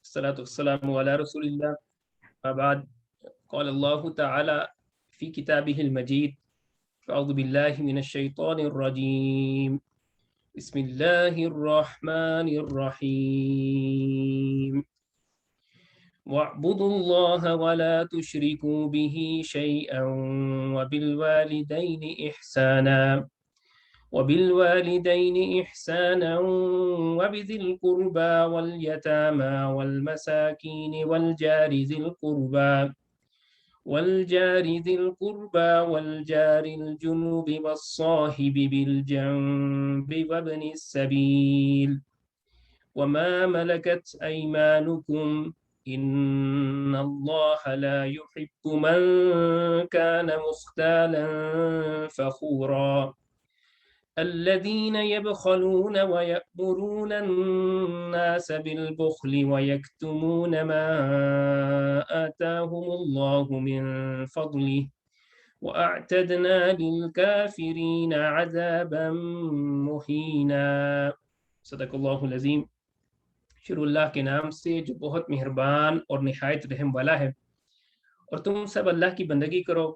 الصلاة والسلام على رسول الله وبعد. قال الله تعالى في كتابه المجيد: أعوذ بالله من الشيطان الرجيم، بسم الله الرحمن الرحيم. واعبدوا الله ولا تشركوا به شيئا وبالوالدين إحسانا وبذي القربى واليتامى والمساكين والجار ذي القربى والجار الجنوب والصاحب بالجنب وابن السبيل وما ملكت أيمانكم إن الله لا يحب من كان مختالا فخورا الذين يبخلون ويأمرون الناس بالبخل ويكتمون ما آتاهم الله من فضله وأعتدنا للكافرين عذابا مهينا. صدق اللہ العظیم. شروع اللہ کے نام سے جو بہت مہربان اور نہایت رحم والا ہے. اور تم سب اللہ کی بندگی کرو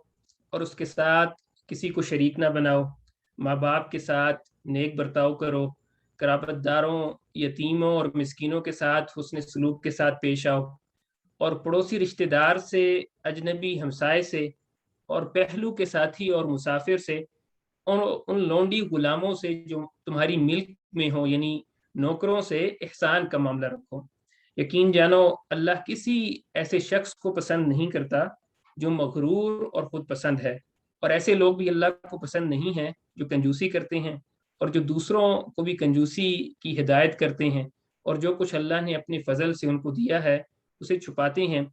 اور اس کے ساتھ کسی کو شریک نہ بناؤ. ماں باپ کے ساتھ نیک برتاؤ کرو. قرابت داروں، یتیموں اور مسکینوں کے ساتھ حسن سلوک کے ساتھ پیش آؤ. اور پڑوسی رشتہ دار سے، اجنبی ہمسائے سے، اور پہلو کے ساتھی اور مسافر سے، اور ان لونڈی غلاموں سے جو تمہاری ملک میں ہو، یعنی نوکروں سے احسان کا معاملہ رکھو. یقین جانو اللہ کسی ایسے شخص کو پسند نہیں کرتا جو مغرور اور خود پسند ہے، اور ایسے لوگ بھی اللہ کو پسند نہیں ہیں جو کنجوسی کرتے ہیں اور جو دوسروں کو بھی کنجوسی کی ہدایت کرتے ہیں، اور جو کچھ اللہ نے اپنے فضل سے ان کو دیا ہے اسے چھپاتے ہیں.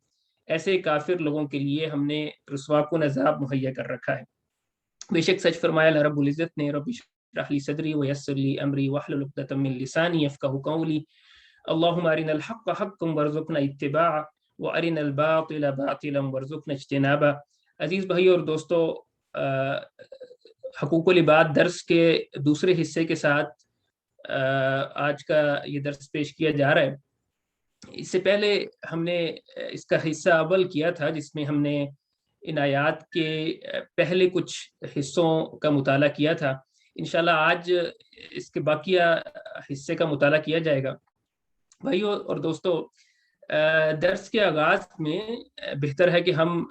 ایسے کافر لوگوں کے لیے ہم نے رسوا کن عذاب مہیا کر رکھا ہے. بے شک سچ فرمایا اللہ رب العزت نے: رب اشرح لی صدری ویسر لی امری واحلل عقدۃ من لسانی یفقہوا قولی اللہم ارنا الحق حقا وارزقنا اتباعہ وارنا الباطل باطلا وارزقنا اجتنابہ. عزیز بھائی اور دوستو، حقوق العباد درس کے دوسرے حصے کے ساتھ آج کا یہ درس پیش کیا جا رہا ہے. اس سے پہلے ہم نے اس کا حصہ اول کیا تھا جس میں ہم نے ان آیات کے پہلے کچھ حصوں کا مطالعہ کیا تھا. انشاءاللہ آج اس کے باقیہ حصے کا مطالعہ کیا جائے گا. بھائیو اور دوستو، درس کے آغاز میں بہتر ہے کہ ہم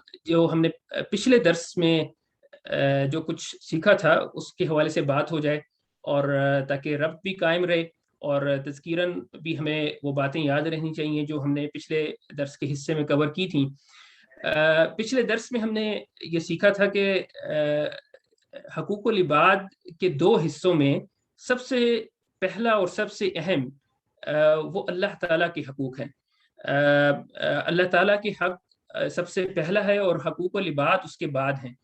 نے پچھلے درس میں جو کچھ سیکھا تھا اس کے حوالے سے بات ہو جائے، اور تاکہ ربط بھی قائم رہے اور تذکیراً بھی ہمیں وہ باتیں یاد رہنی چاہیے جو ہم نے پچھلے درس کے حصے میں کور کی تھیں. پچھلے درس میں ہم نے یہ سیکھا تھا کہ حقوق العباد کے دو حصوں میں سب سے پہلا اور سب سے اہم وہ اللہ تعالیٰ کے حقوق ہیں. اللہ تعالیٰ کے حق سب سے پہلا ہے اور حقوق العباد اس کے بعد ہیں.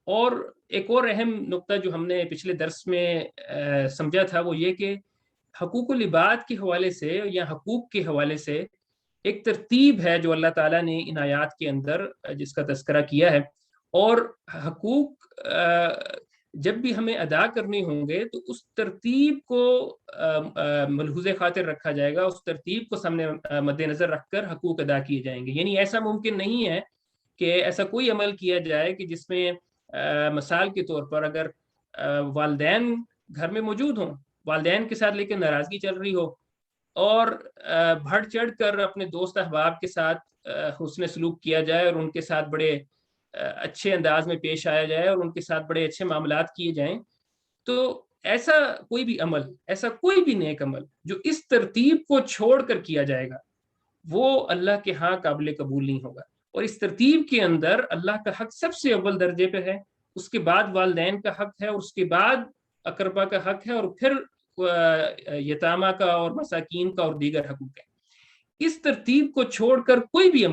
اور ایک اور اہم نقطہ جو ہم نے پچھلے درس میں سمجھا تھا وہ یہ کہ حقوق العباد کے حوالے سے یا حقوق کے حوالے سے ایک ترتیب ہے جو اللہ تعالیٰ نے ان آیات کے اندر جس کا تذکرہ کیا ہے، اور حقوق جب بھی ہمیں ادا کرنے ہوں گے تو اس ترتیب کو ملحوظ خاطر رکھا جائے گا، اس ترتیب کو سامنے مد نظر رکھ کر حقوق ادا کیے جائیں گے. یعنی ایسا ممکن نہیں ہے کہ ایسا کوئی عمل کیا جائے کہ جس میں مثال کے طور پر اگر والدین گھر میں موجود ہوں، والدین کے ساتھ لیکن ناراضگی چل رہی ہو، اور بڑھ چڑھ کر اپنے دوست احباب کے ساتھ حسن سلوک کیا جائے اور ان کے ساتھ بڑے اچھے انداز میں پیش آیا جائے اور ان کے ساتھ بڑے اچھے معاملات کیے جائیں، تو ایسا کوئی بھی عمل، ایسا کوئی بھی نیک عمل جو اس ترتیب کو چھوڑ کر کیا جائے گا وہ اللہ کے ہاں قابل قبول نہیں ہوگا. اور اس ترتیب کے اندر اللہ کا حق سب سے اول درجے پہ ہے، اس کے بعد والدین کا حق ہے، اور اس کے بعد اقربا کا حق ہے، اور پھر یتامہ کا اور مساکین کا اور دیگر حقوق ہیں. اس ترتیب کو چھوڑ کر کوئی بھی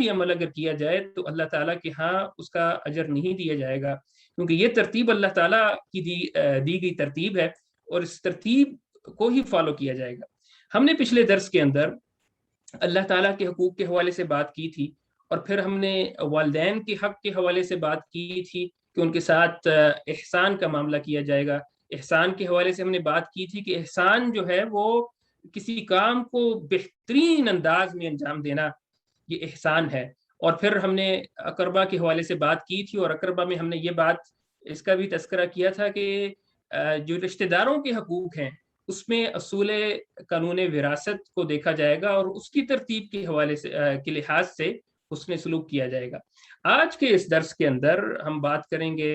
عمل اگر کیا جائے تو اللہ تعالیٰ کے ہاں اس کا اجر نہیں دیا جائے گا، کیونکہ یہ ترتیب اللہ تعالیٰ کی دی گئی ترتیب ہے اور اس ترتیب کو ہی فالو کیا جائے گا. ہم نے پچھلے درس کے اندر اللہ تعالیٰ کے حقوق کے حوالے سے بات کی تھی، اور پھر ہم نے والدین کے حق کے حوالے سے بات کی تھی کہ ان کے ساتھ احسان کا معاملہ کیا جائے گا. احسان کے حوالے سے ہم نے بات کی تھی کہ احسان جو ہے وہ کسی کام کو بہترین انداز میں انجام دینا یہ احسان ہے۔ اور پھر ہم نے اقربا کے حوالے سے بات کی تھی، اور اقربا میں ہم نے یہ بات اس کا بھی تذکرہ کیا تھا کہ جو رشتہ داروں کے حقوق ہیں اس میں اصول قانون وراثت کو دیکھا جائے گا، اور اس کی ترتیب کے حوالے سے کے لحاظ سے حسن سلوک کیا جائے گا۔ آج کے اس درس کے اندر ہم بات کریں گے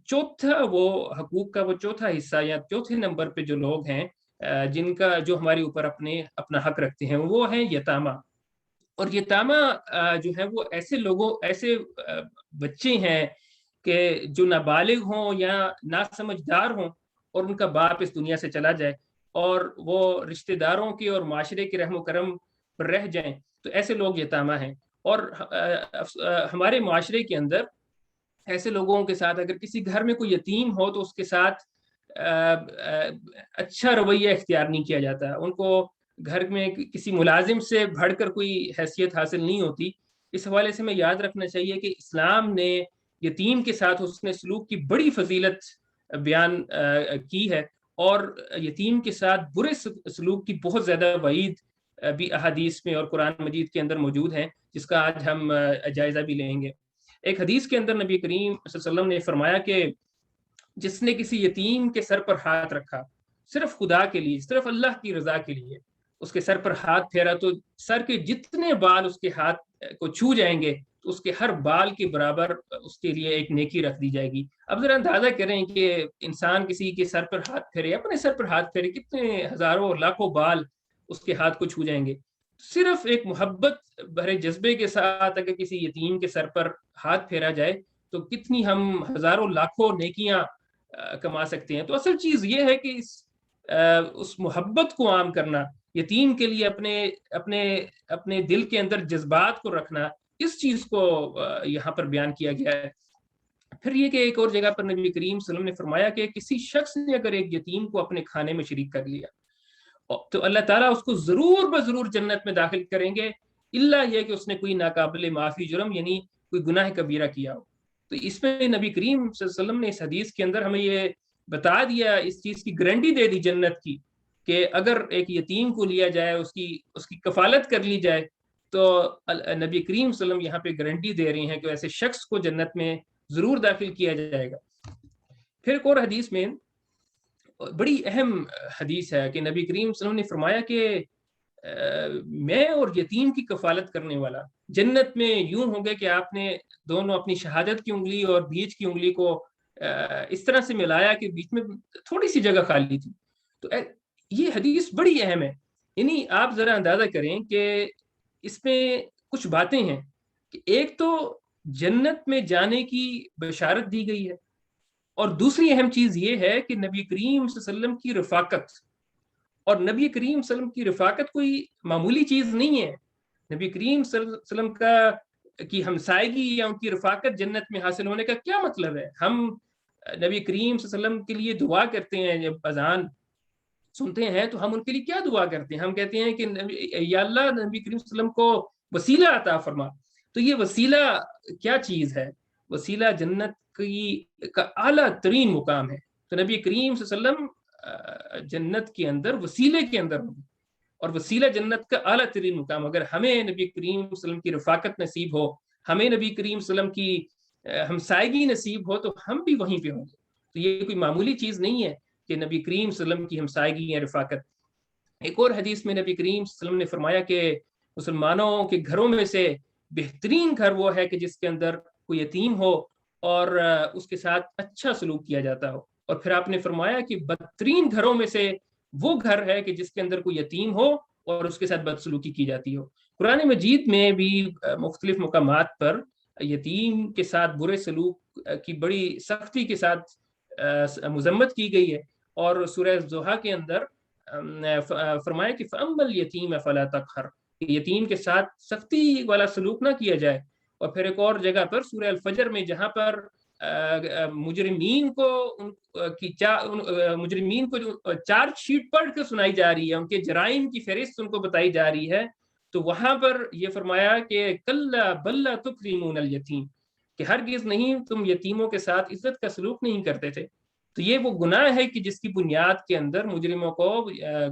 چوتھا وہ حقوق کا وہ چوتھا حصہ یا چوتھے نمبر پہ جو لوگ ہیں جن کا جو ہمارے اوپر اپنا حق رکھتے ہیں، وہ ہیں یتامہ۔ اور یتامہ جو ہے وہ ایسے بچے ہیں کہ جو نابالغ ہوں یا ناسمجھدار ہوں، اور ان کا باپ اس دنیا سے چلا جائے اور وہ رشتہ داروں کے اور معاشرے کے رحم و کرم پر رہ جائیں، تو ایسے لوگ یتامہ ہیں۔ اور ہمارے معاشرے کے اندر ایسے لوگوں کے ساتھ اگر کسی گھر میں کوئی یتیم ہو تو اس کے ساتھ اچھا رویہ اختیار نہیں کیا جاتا، ان کو گھر میں کسی ملازم سے بڑھ کر کوئی حیثیت حاصل نہیں ہوتی۔ اس حوالے سے میں یاد رکھنا چاہیے کہ اسلام نے یتیم کے ساتھ حسن سلوک کی بڑی فضیلت بیان کی ہے، اور یتیم کے ساتھ برے سلوک کی بہت زیادہ وعید بھی احادیث میں اور قرآن مجید کے اندر موجود ہیں، جس کا آج ہم جائزہ بھی لیں گے۔ ایک حدیث کے اندر نبی کریم صلی اللہ علیہ وسلم نے فرمایا کہ جس نے کسی یتیم کے سر پر ہاتھ رکھا صرف خدا کے لیے، صرف اللہ کی رضا کے لیے، اس کے سر پر ہاتھ پھیرا تو سر کے جتنے بال اس کے ہاتھ کو چھو جائیں گے تو اس کے ہر بال کے برابر اس کے لیے ایک نیکی رکھ دی جائے گی۔ اب ذرا اندازہ کریں کہ انسان کسی کے سر پر ہاتھ پھیرے، اپنے سر پر ہاتھ پھیرے، کتنے ہزاروں لاکھوں بال اس کے ہاتھ کو چھو جائیں گے۔ صرف ایک محبت بھرے جذبے کے ساتھ اگر کسی یتیم کے سر پر ہاتھ پھیرا جائے تو کتنی ہم ہزاروں لاکھوں نیکیاں کما سکتے ہیں۔ تو اصل چیز یہ ہے کہ اس محبت کو عام کرنا، یتیم کے لیے اپنے دل کے اندر جذبات کو رکھنا، اس چیز کو یہاں پر بیان کیا گیا ہے۔ پھر یہ کہ ایک اور جگہ پر نبی کریم صلی اللہ علیہ وسلم نے فرمایا کہ کسی شخص نے اگر ایک یتیم کو اپنے کھانے میں شریک کر لیا تو اللہ تعالیٰ اس کو ضرور بضرور جنت میں داخل کریں گے، الا یہ کہ اس نے کوئی ناقابل معافی جرم یعنی کوئی گناہ کبیرہ کیا ہو۔ تو اس میں نبی کریم صلی اللہ علیہ وسلم نے اس حدیث کے اندر ہمیں یہ بتا دیا، اس چیز کی گارنٹی دے دی جنت کی، کہ اگر ایک یتیم کو لیا جائے، اس کی کفالت کر لی جائے، تو نبی کریم صلی اللہ علیہ وسلم یہاں پہ گارنٹی دے رہے ہیں کہ ایسے شخص کو جنت میں ضرور داخل کیا جائے گا۔ پھر ایک اور حدیث میں بڑی اہم حدیث ہے کہ نبی کریم صلی اللہ علیہ وسلم نے فرمایا کہ میں اور یتیم کی کفالت کرنے والا جنت میں یوں ہوں گے کہ آپ نے دونوں اپنی شہادت کی انگلی اور بیچ کی انگلی کو اس طرح سے ملایا کہ بیچ میں تھوڑی سی جگہ خالی تھی۔ تو یہ حدیث بڑی اہم ہے، یعنی آپ ذرا اندازہ کریں کہ اس میں کچھ باتیں ہیں کہ ایک تو جنت میں جانے کی بشارت دی گئی ہے، اور دوسری اہم چیز یہ ہے کہ نبی کریم صلی اللہ علیہ وسلم کی رفاقت، اور نبی کریم صلی اللہ علیہ وسلم کی رفاقت کوئی معمولی چیز نہیں ہے۔ نبی کریم صلی اللہ علیہ وسلم کی ہمسائیگی یا ان کی رفاقت جنت میں حاصل ہونے کا کیا مطلب ہے؟ ہم نبی کریم صلی اللہ علیہ وسلم کے لیے دعا کرتے ہیں، جب اذان سنتے ہیں تو ہم ان کے لیے کیا دعا کرتے ہیں؟ ہم کہتے ہیں کہ یا اللہ نبی کریم صلی اللہ علیہ وسلم کو وسیلہ عطا فرما۔ تو یہ وسیلہ کیا چیز ہے؟ وسیلہ جنت کا اعلیٰ ترین مقام ہے۔ تو نبی کریم صلی اللہ علیہ وسلم جنت کے اندر وسیلے کے اندر ہوگی، اور وسیلہ جنت کا اعلیٰ ترین مقام۔ اگر ہمیں نبی کریم صلی اللہ علیہ وسلم کی رفاقت نصیب ہو، ہمیں نبی کریم صلی اللہ علیہ وسلم کی ہمسائیگی نصیب ہو، تو ہم بھی وہیں پہ ہوں گے۔ تو یہ کوئی معمولی چیز نہیں ہے کہ نبی کریم صلی اللہ علیہ وسلم کی ہمسائیگی یا رفاقت۔ ایک اور حدیث میں نبی کریم صلی اللہ علیہ وسلم نے فرمایا کہ مسلمانوں کے گھروں میں سے بہترین گھر وہ ہے کہ جس کے اندر کوئی یتیم ہو اور اس کے ساتھ اچھا سلوک کیا جاتا ہو۔ اور پھر آپ نے فرمایا کہ بدترین گھروں میں سے وہ گھر ہے کہ جس کے اندر کوئی یتیم ہو اور اس کے ساتھ بدسلوکی کی جاتی ہو۔ قرآن مجید میں بھی مختلف مقامات پر یتیم کے ساتھ برے سلوک کی بڑی سختی کے ساتھ مذمت کی گئی ہے، اور سورہ الضحیٰ کے اندر فرمایا کہ فَأَمَّا الْيَتِيمَ فَلَا تَقْهَرْ، یتیم کے ساتھ سختی والا سلوک نہ کیا جائے۔ اور پھر ایک اور جگہ پر سورہ الفجر میں جہاں پر مجرمین کو چارج شیٹ پڑھ کے سنائی جا رہی ہے، ان کے جرائم کی فہرست ان کو بتائی جا رہی ہے، تو وہاں پر یہ فرمایا کہ کَلَّا بَل لَا تُکْرِمُونَ الْيَتِيمَ، کہ ہرگز نہیں تم یتیموں کے ساتھ عزت کا سلوک نہیں کرتے تھے۔ تو یہ وہ گناہ ہے کہ جس کی بنیاد کے اندر مجرموں کو،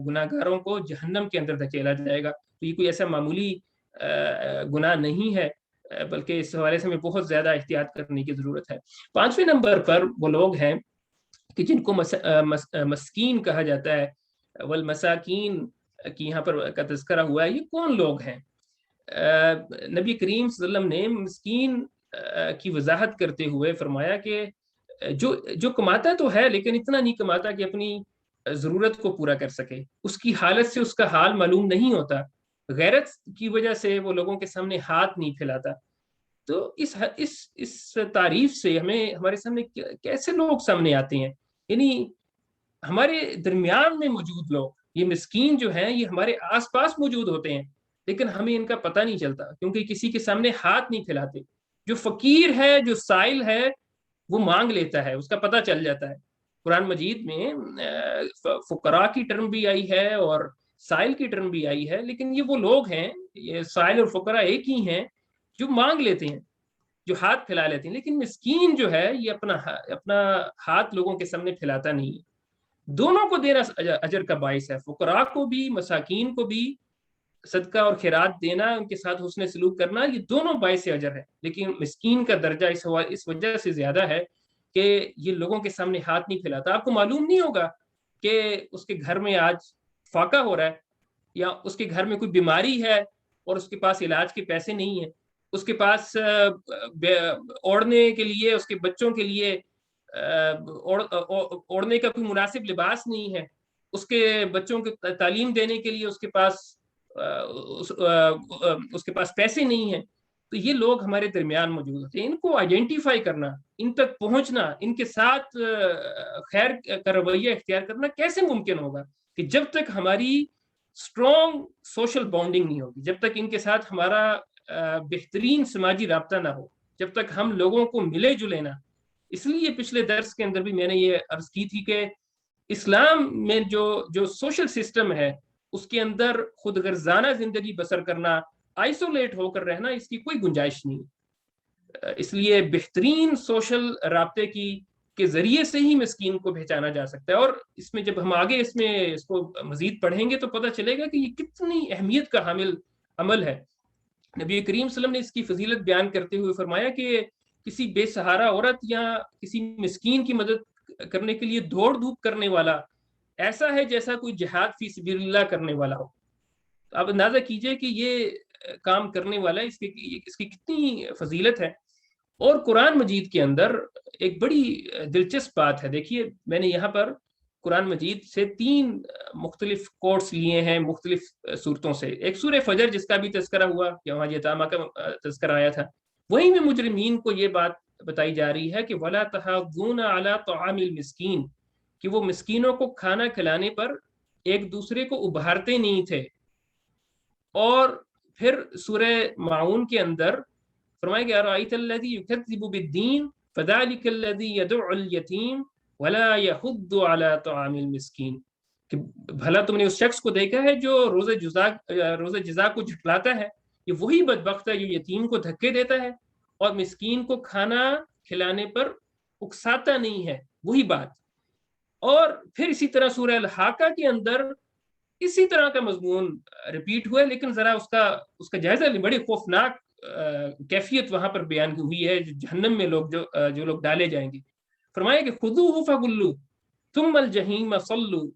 گناہ گاروں کو جہنم کے اندر دھکیلا جائے گا. تو یہ کوئی ایسا معمولی گناہ نہیں ہے، بلکہ اس حوالے سے ہمیں بہت زیادہ احتیاط کرنے کی ضرورت ہے. 5ویں نمبر پر وہ لوگ ہیں کہ جن کو مسکین کہا جاتا ہے، والمساکین کی یہاں پر کا تذکرہ ہوا ہے. یہ کون لوگ ہیں؟ نبی کریم صلی اللہ علیہ وسلم نے مسکین کی وضاحت کرتے ہوئے فرمایا کہ جو کماتا تو ہے لیکن اتنا نہیں کماتا کہ اپنی ضرورت کو پورا کر سکے، اس کی حالت سے اس کا حال معلوم نہیں ہوتا، غیرت کی وجہ سے وہ لوگوں کے سامنے ہاتھ نہیں پھیلاتا. تو اس تعریف سے ہمیں ہمارے سامنے کیسے لوگ سامنے آتے ہیں؟ یعنی ہمارے درمیان میں موجود لوگ، یہ مسکین جو ہیں، یہ ہمارے آس پاس موجود ہوتے ہیں لیکن ہمیں ان کا پتہ نہیں چلتا کیونکہ کسی کے سامنے ہاتھ نہیں پھیلاتے. جو فقیر ہے، جو سائل ہے، وہ مانگ لیتا ہے، اس کا پتہ چل جاتا ہے. قرآن مجید میں فقراء کی ٹرم بھی آئی ہے اور سائل کی ٹرم بھی آئی ہے، لیکن یہ وہ لوگ ہیں، یہ سائل اور فقراء ایک ہی ہیں، جو مانگ لیتے ہیں، جو ہاتھ پھیلا لیتے ہیں. لیکن مسکین جو ہے یہ اپنا ہاتھ لوگوں کے سامنے پھیلاتا نہیں ہے. دونوں کو دینا اجر کا باعث ہے، فقراء کو بھی، مساکین کو بھی صدقہ اور خیرات دینا، ان کے ساتھ حسن سلوک کرنا، یہ دونوں باعث اجر ہے. لیکن مسکین کا درجہ اس وجہ سے زیادہ ہے کہ یہ لوگوں کے سامنے ہاتھ نہیں پھیلاتا. آپ کو معلوم نہیں ہوگا کہ اس کے گھر میں آج فاقہ ہو رہا ہے، یا اس کے گھر میں کوئی بیماری ہے اور اس کے پاس علاج کے پیسے نہیں ہیں، اس کے پاس اوڑھنے کے لیے، اس کے بچوں کے لیے اوڑھنے کا کوئی مناسب لباس نہیں ہے، اس کے بچوں کو تعلیم دینے کے لیے اس کے پاس پیسے نہیں ہیں. تو یہ لوگ ہمارے درمیان موجود ہوتے ہیں. ان کو آئیڈینٹیفائی کرنا، ان تک پہنچنا، ان کے ساتھ خیر کا رویہ اختیار کرنا کیسے ممکن ہوگا؟ کہ جب تک ہماری اسٹرانگ سوشل بانڈنگ نہیں ہوگی، جب تک ان کے ساتھ ہمارا بہترین سماجی رابطہ نہ ہو، جب تک ہم لوگوں کو ملے جلے نہ. اس لیے پچھلے درس کے اندر بھی میں نے یہ عرض کی تھی کہ اسلام میں جو سوشل سسٹم ہے، اس کے اندر خود غرضانہ زندگی بسر کرنا، آئسولیٹ ہو کر رہنا، اس کی کوئی گنجائش نہیں. اس لیے بہترین سوشل رابطے کے ذریعے سے ہی مسکین کو پہچانا جا سکتا ہے. اور اس میں جب ہم آگے اس کو مزید پڑھیں گے تو پتہ چلے گا کہ یہ کتنی اہمیت کا حامل عمل ہے. نبی کریم صلی اللہ علیہ وسلم نے اس کی فضیلت بیان کرتے ہوئے فرمایا کہ کسی بے سہارا عورت یا کسی مسکین کی مدد کرنے کے لیے دوڑ دھوپ کرنے والا ایسا ہے جیسا کوئی جہاد فی سبیل اللہ کرنے والا ہو. آپ اندازہ کیجئے کہ یہ کام کرنے والا اس کی کتنی فضیلت ہے. اور قرآن مجید کے اندر ایک بڑی دلچسپ بات ہے. دیکھیے، میں نے یہاں پر قرآن مجید سے 3 مختلف کوٹس لیے ہیں مختلف صورتوں سے. ایک سورہ فجر جس کا بھی تذکرہ ہوا کہ وہاں یتامہ کا تذکرہ آیا تھا، وہیں میں مجرمین کو یہ بات بتائی جا رہی ہے کہ وَلَا تَحَاضُّونَ عَلَىٰ طَعَامِ الْمِسْكِينِ، کہ وہ مسکینوں کو کھانا کھلانے پر ایک دوسرے کو ابھارتے نہیں تھے. اور پھر سورہ معون کے اندر فرمایا کہ أَرَأَيْتَ الَّذِي يُكَذِّبُ بِالدِّينِ فَذَلِكَ الَّذِي يَدُعُّ الْيَتِيمَ وَلَا يَحُضُّ عَلَىٰ طَعَامِ الْمِسْكِينِ، کہ بھلا تم نے اس شخص کو دیکھا ہے جو روز جزا کو جھٹلاتا ہے؟ یہ وہی بدبخت ہے جو یتیم کو دھکے دیتا ہے اور مسکین کو کھانا کھلانے پر اکساتا نہیں ہے. وہی بات. اور پھر اسی طرح سورہ الحاقہ کے اندر اسی طرح کا مضمون ریپیٹ ہوا ہے، لیکن ذرا اس کا جائزہ لیں. بڑی خوفناک کیفیت وہاں پر بیان ہوئی ہے. جہنم میں جو لوگ ڈالے جائیں گے. فرمایا کہ خذوہ فغلوہ ثم الجحیم صلوا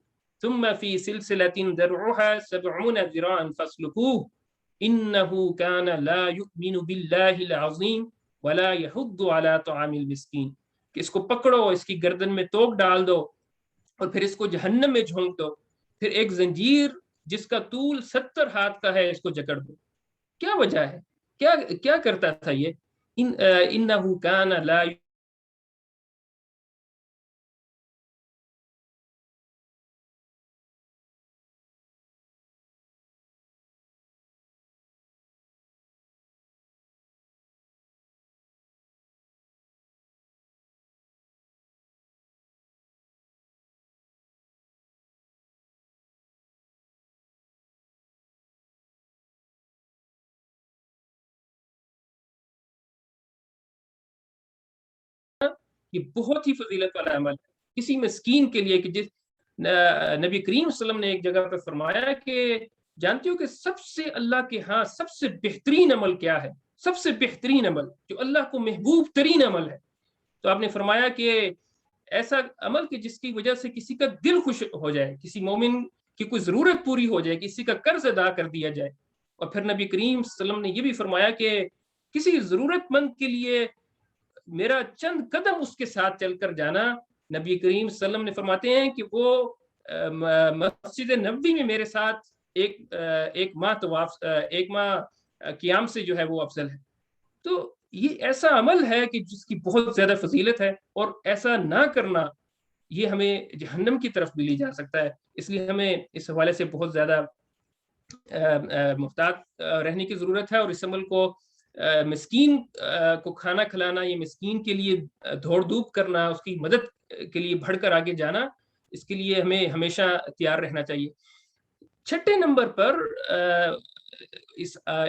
ثم فی سلسلۃ ذرعها 70 ذراعا فاسلکوہ انہ کان لا یؤمن باللہ العظیم ولا یحض علی طعام المسکین، کہ اس کو پکڑو، اس کی گردن میں توق ڈال دو اور پھر اس کو جہنم میں جھونک دو، پھر ایک زنجیر جس کا طول 70 ہاتھ کا ہے اس کو جکڑ دو. کیا وجہ ہے؟ کیا کرتا تھا یہ؟ انہ کان لا یہ بہت ہی فضیلت والا عمل ہے. کسی مسکین کے لیے, کہ جس نبی کریم صلی اللہ علیہ وسلم نے ایک جگہ پہ فرمایا کہ جانتے ہو کہ سب سے اللہ کے ہاں سب سے بہترین عمل کیا ہے, سب سے بہترین عمل جو اللہ کو محبوب ترین عمل ہے, تو آپ نے فرمایا کہ ایسا عمل کہ جس کی وجہ سے کسی کا دل خوش ہو جائے, کسی مومن کی کوئی ضرورت پوری ہو جائے, کسی کا قرض ادا کر دیا جائے. اور پھر نبی کریم صلی اللہ علیہ وسلم نے یہ بھی فرمایا کہ کسی ضرورت مند کے لیے میرا چند قدم اس کے ساتھ چل کر جانا, نبی کریم صلی اللہ علیہ وسلم نے فرماتے ہیں کہ وہ مسجد نبوی میں میرے ساتھ ایک ماہ قیام سے جو ہے وہ افضل ہے. تو یہ ایسا عمل ہے کہ جس کی بہت زیادہ فضیلت ہے, اور ایسا نہ کرنا یہ ہمیں جہنم کی طرف بھی لے جا سکتا ہے. اس لیے ہمیں اس حوالے سے بہت زیادہ محتاط رہنے کی ضرورت ہے, اور اس عمل کو مسکین کو کھانا کھلانا, یہ مسکین کے لیے دوڑ دھوپ کرنا, اس کی مدد کے لیے بڑھ کر آگے جانا, اس کے لیے ہمیں ہمیشہ تیار رہنا چاہیے. چھٹے نمبر پر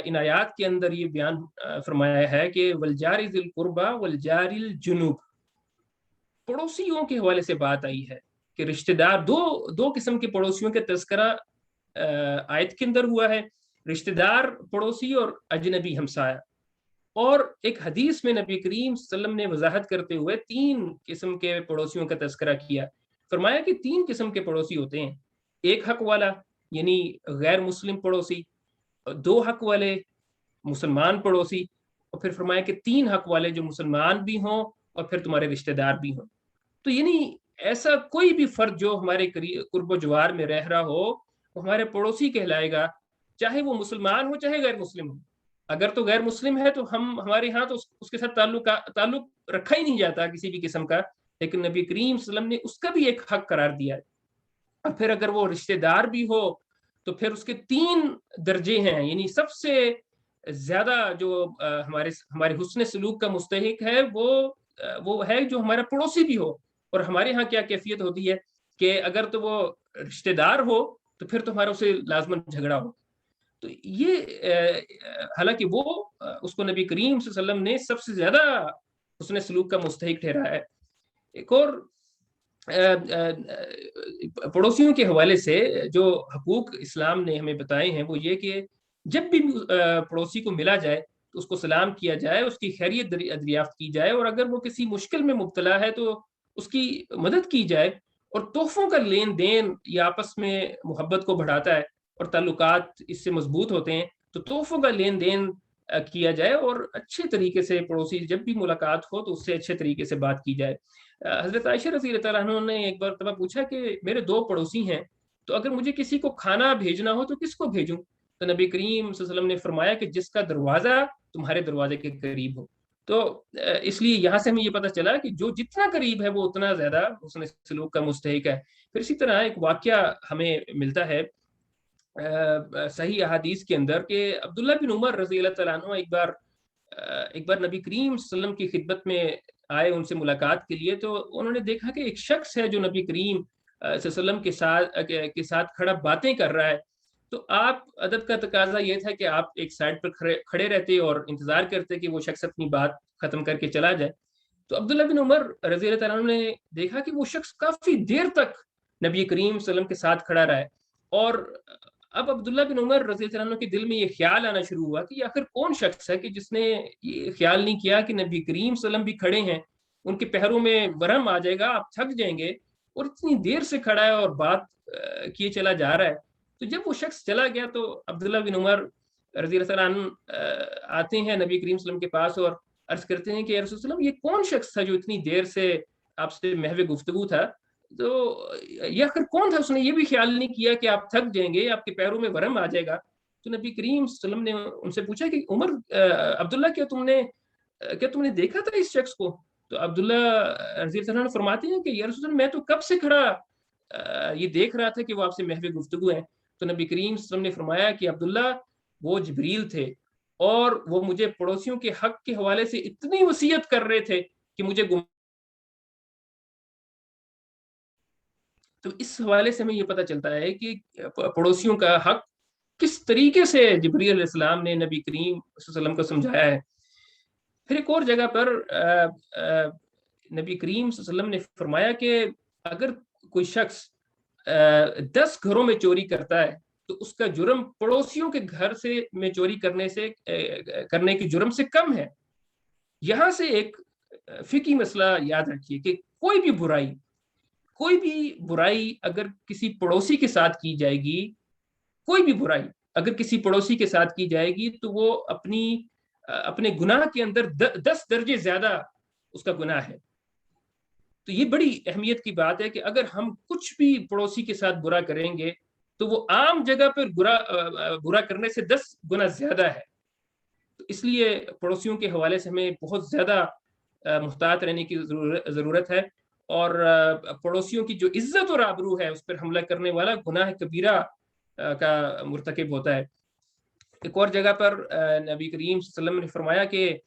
ان آیات کے اندر یہ بیان فرمایا ہے کہ والجار ذی القربى والجار الجنوب, پڑوسیوں کے حوالے سے بات آئی ہے کہ رشتہ دار, دو قسم کے پڑوسیوں کا تذکرہ آیت کے اندر ہوا ہے, رشتہ دار پڑوسی اور اجنبی ہمسایہ. اور ایک حدیث میں نبی کریم صلی اللہ علیہ وسلم نے وضاحت کرتے ہوئے 3 قسم کے پڑوسیوں کا تذکرہ کیا. فرمایا کہ 3 قسم کے پڑوسی ہوتے ہیں, ایک حق والا یعنی غیر مسلم پڑوسی, 2 حق والے مسلمان پڑوسی, اور پھر فرمایا کہ 3 حق والے جو مسلمان بھی ہوں اور پھر تمہارے رشتہ دار بھی ہوں. تو یعنی ایسا کوئی بھی فرد جو ہمارے قرب و جوار میں رہ رہا ہو وہ ہمارے پڑوسی کہلائے گا, چاہے وہ مسلمان ہو چاہے غیر مسلم ہو. اگر تو غیر مسلم ہے تو ہمارے ہاں تو اس کے ساتھ تعلق رکھا ہی نہیں جاتا کسی بھی قسم کا, لیکن نبی کریم صلی اللہ علیہ وسلم نے اس کا بھی ایک حق قرار دیا ہے. اور پھر اگر وہ رشتہ دار بھی ہو تو پھر اس کے 3 درجے ہیں, یعنی سب سے زیادہ جو ہمارے حسن سلوک کا مستحق ہے وہ ہے جو ہمارا پڑوسی بھی ہو. اور ہمارے ہاں کیا کیفیت ہوتی ہے کہ اگر تو وہ رشتہ دار ہو تو پھر تو ہمارا اسے لازماً جھگڑا ہو. تو یہ حالانکہ وہ اس کو نبی کریم صلی اللہ علیہ وسلم نے سب سے زیادہ حسن سلوک کا مستحق ٹھہرایا ہے. ایک اور پڑوسیوں کے حوالے سے جو حقوق اسلام نے ہمیں بتائے ہیں وہ یہ کہ جب بھی پڑوسی کو ملا جائے تو اس کو سلام کیا جائے, اس کی خیریت دریافت کی جائے, اور اگر وہ کسی مشکل میں مبتلا ہے تو اس کی مدد کی جائے. اور تحفوں کا لین دین یہ آپس میں محبت کو بڑھاتا ہے اور تعلقات اس سے مضبوط ہوتے ہیں. تو تحفوں کا لین دین کیا جائے اور اچھے طریقے سے پڑوسی جب بھی ملاقات ہو تو اس سے اچھے طریقے سے بات کی جائے. حضرت عائشہ رضی اللہ تعالیٰ عنہ نے ایک مرتبہ پوچھا کہ میرے 2 پڑوسی ہیں, تو اگر مجھے کسی کو کھانا بھیجنا ہو تو کس کو بھیجوں؟ تو نبی کریم صلی اللہ علیہ وسلم نے فرمایا کہ جس کا دروازہ تمہارے دروازے کے قریب ہو. تو اس لیے یہاں سے ہمیں یہ پتہ چلا کہ جو جتنا قریب ہے وہ اتنا زیادہ حسن سلوک کا مستحق ہے. پھر اسی طرح ایک واقعہ ہمیں ملتا ہے صحیح احادیث کے اندر کہ عبداللہ بن عمر رضی اللہ تعالیٰ عنہ ایک بار نبی کریم صلی اللہ علیہ وسلم کی خدمت میں آئے ان سے ملاقات کے لیے. تو انہوں نے دیکھا کہ ایک شخص ہے جو نبی کریم صلی اللہ علیہ وسلم کے ساتھ کھڑا باتیں کر رہا ہے. تو آپ ادب کا تقاضا یہ تھا کہ آپ ایک سائڈ پر کھڑے رہتے اور انتظار کرتے کہ وہ شخص اپنی بات ختم کر کے چلا جائے. تو عبداللہ بن عمر رضی اللہ تعالیٰ عنہ نے دیکھا کہ وہ شخص کافی دیر تک نبی کریم صلی اللہ علیہ وسلم کے ساتھ کھڑا رہا ہے. اور اب عبداللہ بن عمر رضی اللہ عنہ کے دل میں یہ خیال آنا شروع ہوا کہ آخر کون شخص ہے کہ جس نے یہ خیال نہیں کیا کہ نبی کریم صلی اللہ علیہ وسلم بھی کھڑے ہیں, ان کے پیروں میں ورم آ جائے گا, آپ تھک جائیں گے, اور اتنی دیر سے کھڑا ہے اور بات کیے چلا جا رہا ہے. تو جب وہ شخص چلا گیا تو عبداللہ بن عمر رضی اللہ عنہ آتے ہیں نبی کریم صلی اللہ علیہ وسلم کے پاس اور عرض کرتے ہیں کہ یا رسول اللہ علیہ وسلم یہ کون شخص تھا جو اتنی دیر سے آپ سے محو گفتگو تھا, تو یہ آخر کون تھا, اس نے یہ بھی خیال نہیں کیا کہ آپ تھک جائیں گے, آپ کے پیروں میں ورم آ جائے گا. تو نبی کریم صلی اللہ علیہ وسلم نے ان سے پوچھا کہ عمر عبداللہ کیا تم نے دیکھا تھا اس شخص کو؟ تو عبداللہ رضی اللہ عنہ فرماتے ہیں کہ یا رسول اللہ میں تو کب سے کھڑا یہ دیکھ رہا تھا کہ وہ آپ سے محو گفتگو ہے. تو نبی کریم صلی اللہ علیہ وسلم نے فرمایا کہ عبداللہ وہ جبریل تھے اور وہ مجھے پڑوسیوں کے حق کے حوالے سے اتنی وصیت کر رہے تھے کہ مجھے تو اس حوالے سے ہمیں یہ پتہ چلتا ہے کہ پڑوسیوں کا حق کس طریقے سے جبریل علیہ السلام نے نبی کریم صلی اللہ علیہ وسلم کو سمجھایا ہے. پھر ایک اور جگہ پر نبی کریم صلی اللہ علیہ وسلم نے فرمایا کہ اگر کوئی شخص 10 گھروں میں چوری کرتا ہے تو اس کا جرم پڑوسیوں کے گھر سے میں چوری کرنے کے جرم سے کم ہے. یہاں سے ایک فقہی مسئلہ یاد رکھیے کہ کوئی بھی برائی اگر کسی پڑوسی کے ساتھ کی جائے گی، کوئی بھی برائی اگر کسی پڑوسی کے ساتھ کی جائے گی تو وہ اپنے گناہ کے اندر 10 درجے زیادہ اس کا گناہ ہے. تو یہ بڑی اہمیت کی بات ہے کہ اگر ہم کچھ بھی پڑوسی کے ساتھ برا کریں گے تو وہ عام جگہ پر برا کرنے سے 10 گنا زیادہ ہے. تو اس لیے پڑوسیوں کے حوالے سے ہمیں بہت زیادہ محتاط رہنے کی ضرورت ہے، اور پڑوسیوں کی جو عزت اور آبرو ہے اس پر حملہ کرنے والا گناہ کبیرہ کا مرتکب ہوتا ہے. ایک اور جگہ پر نبی کریم صلی اللہ علیہ وسلم نے فرمایا کہ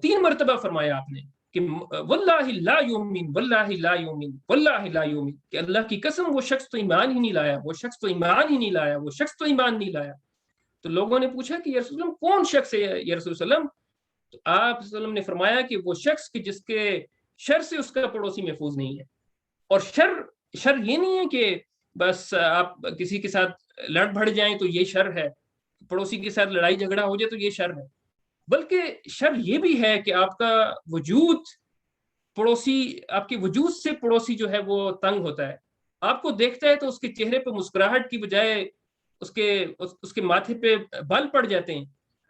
3 مرتبہ فرمایا آپ نے کہ واللہ لا یؤمن واللہ لا یؤمن واللہ لا یؤمن، کہ اللہ کی قسم وہ شخص تو ایمان ہی نہیں لایا، وہ شخص تو ایمان ہی نہیں لایا، وہ شخص تو ایمان نہیں لایا. تو لوگوں نے پوچھا کہ یا رسول اللہ کون شخص ہے یا رسول اللہ؟ تو آپ صلی اللہ علیہ وسلم نے فرمایا کہ وہ شخص کہ جس کے شر سے اس کا پڑوسی محفوظ نہیں ہے. اور شر یہ نہیں ہے کہ بس آپ کسی کے ساتھ لڑ بھڑ جائیں تو یہ شر ہے، پڑوسی کے ساتھ لڑائی جھگڑا ہو جائے تو یہ شر ہے، بلکہ شر یہ بھی ہے کہ آپ کا وجود آپ کے وجود سے پڑوسی جو ہے وہ تنگ ہوتا ہے. آپ کو دیکھتا ہے تو اس کے چہرے پہ مسکراہٹ کی بجائے اس کے ماتھے پہ بال پڑ جاتے ہیں.